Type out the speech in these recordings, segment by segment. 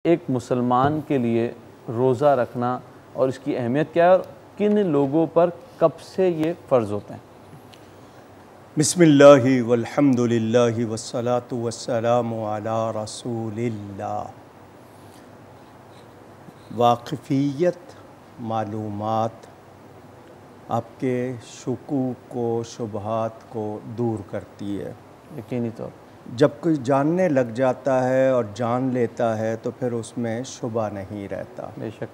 ایک مسلمان کے لیے روزہ رکھنا اور اس کی اہمیت کیا ہے اور کن لوگوں پر کب سے یہ فرض ہوتے ہیں؟ بسم اللہ والحمد للہ والصلاة والسلام علی رسول اللہ۔ واقفیت معلومات آپ کے شکوک کو شبہات کو دور کرتی ہے۔ یقینی طور جب کوئی جاننے لگ جاتا ہے اور جان لیتا ہے تو پھر اس میں شبہ نہیں رہتا۔ بے شک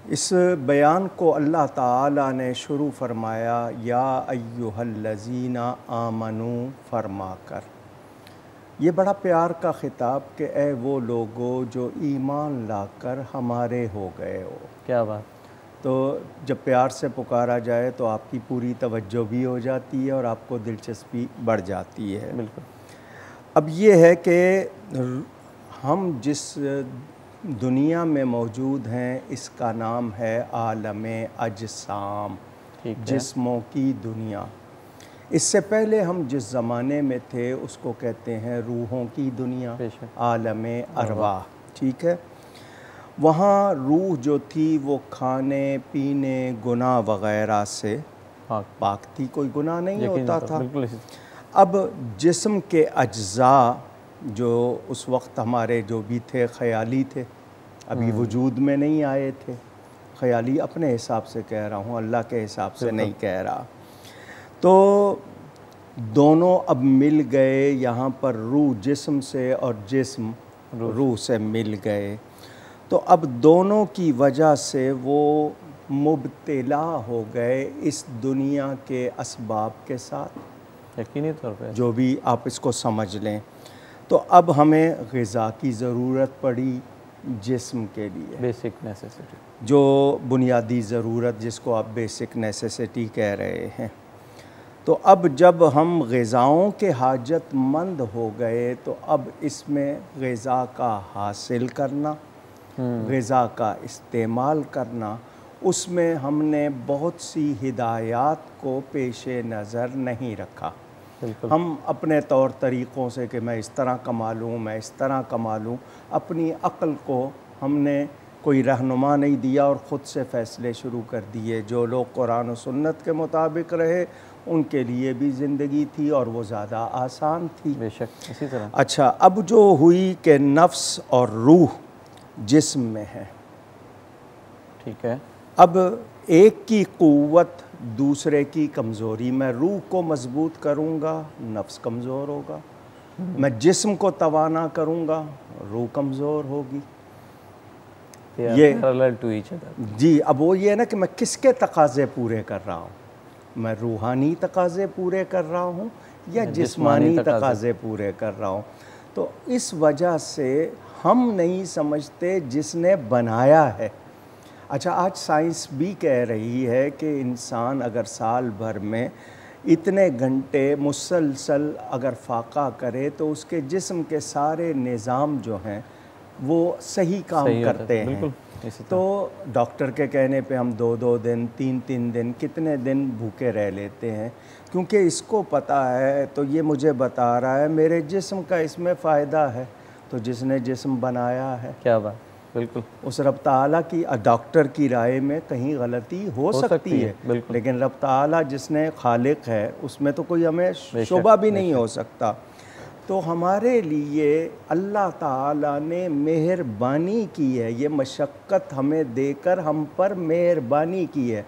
اس بیان کو اللہ تعالیٰ نے شروع فرمایا یا ایہا الذین آمنوا فرما کر۔ یہ بڑا پیار کا خطاب کہ اے وہ لوگو جو ایمان لا کر ہمارے ہو گئے ہو۔ کیا بات! تو جب پیار سے پکارا جائے تو آپ کی پوری توجہ بھی ہو جاتی ہے اور آپ کو دلچسپی بڑھ جاتی ہے۔ بالکل۔ اب یہ ہے کہ ہم جس دنیا میں موجود ہیں اس کا نام ہے عالم اجسام، جسموں کی دنیا۔ اس سے پہلے ہم جس زمانے میں تھے اس کو کہتے ہیں روحوں کی دنیا، عالم ارواح، ٹھیک ہے۔ وہاں روح جو تھی وہ کھانے پینے گناہ وغیرہ سے پاک تھی، کوئی گناہ نہیں ہوتا تھا۔ اب جسم کے اجزاء جو اس وقت ہمارے جو بھی تھے خیالی تھے، ابھی وجود میں نہیں آئے تھے، خیالی اپنے حساب سے کہہ رہا ہوں، اللہ کے حساب سے نہیں کہہ رہا۔ تو دونوں اب مل گئے یہاں پر، روح جسم سے اور جسم روح سے مل گئے، تو اب دونوں کی وجہ سے وہ مبتلا ہو گئے اس دنیا کے اسباب کے ساتھ، یقینی طور پہ جو بھی آپ اس کو سمجھ لیں۔ تو اب ہمیں غذا کی ضرورت پڑی جسم کے لیے، بیسک نیسیسٹی، جو بنیادی ضرورت جس کو آپ بیسک نیسیسٹی کہہ رہے ہیں۔ تو اب جب ہم غذاؤں کے حاجت مند ہو گئے تو اب اس میں غذا کا حاصل کرنا، غذا کا استعمال کرنا، اس میں ہم نے بہت سی ہدایات کو پیش نظر نہیں رکھا۔ ہم اپنے طور طریقوں سے کہ میں اس طرح کما لوں، میں اس طرح کما لوں، اپنی عقل کو ہم نے کوئی رہنما نہیں دیا اور خود سے فیصلے شروع کر دیے۔ جو لوگ قرآن و سنت کے مطابق رہے ان کے لیے بھی زندگی تھی اور وہ زیادہ آسان تھی۔ بے شک اسی طرح۔ اچھا، اب جو ہوئی کہ نفس اور روح جسم میں ہے، ٹھیک ہے، اب ایک کی قوت دوسرے کی کمزوری، میں روح کو مضبوط کروں گا نفس کمزور ہوگا، میں جسم کو توانا کروں گا روح کمزور ہوگی۔ جی، اب وہ یہ ہے نا کہ میں کس کے تقاضے پورے کر رہا ہوں، میں روحانی تقاضے پورے کر رہا ہوں یا جسمانی تقاضے پورے کر رہا ہوں۔ تو اس وجہ سے ہم نہیں سمجھتے جس نے بنایا ہے۔ اچھا، آج سائنس بھی کہہ رہی ہے کہ انسان اگر سال بھر میں اتنے گھنٹے مسلسل اگر فاقہ کرے تو اس کے جسم کے سارے نظام جو ہیں وہ صحیح کام کرتے ہیں۔ تو ڈاکٹر کے کہنے پہ ہم 2 دن 3 دن کتنے دن بھوکے رہ لیتے ہیں، کیونکہ اس کو پتہ ہے، تو یہ مجھے بتا رہا ہے میرے جسم کا اس میں فائدہ ہے، تو جس نے جسم بنایا ہے، کیا بات، بالکل، اس رب تعالیٰ کی، ڈاکٹر کی رائے میں کہیں غلطی ہو سکتی ہے، لیکن رب تعالیٰ جس نے خالق ہے اس میں تو کوئی ہمیں شبہ بھی نہیں ہو سکتا۔ تو ہمارے لیے اللہ تعالیٰ نے مہربانی کی ہے، یہ مشقت ہمیں دے کر ہم پر مہربانی کی ہے۔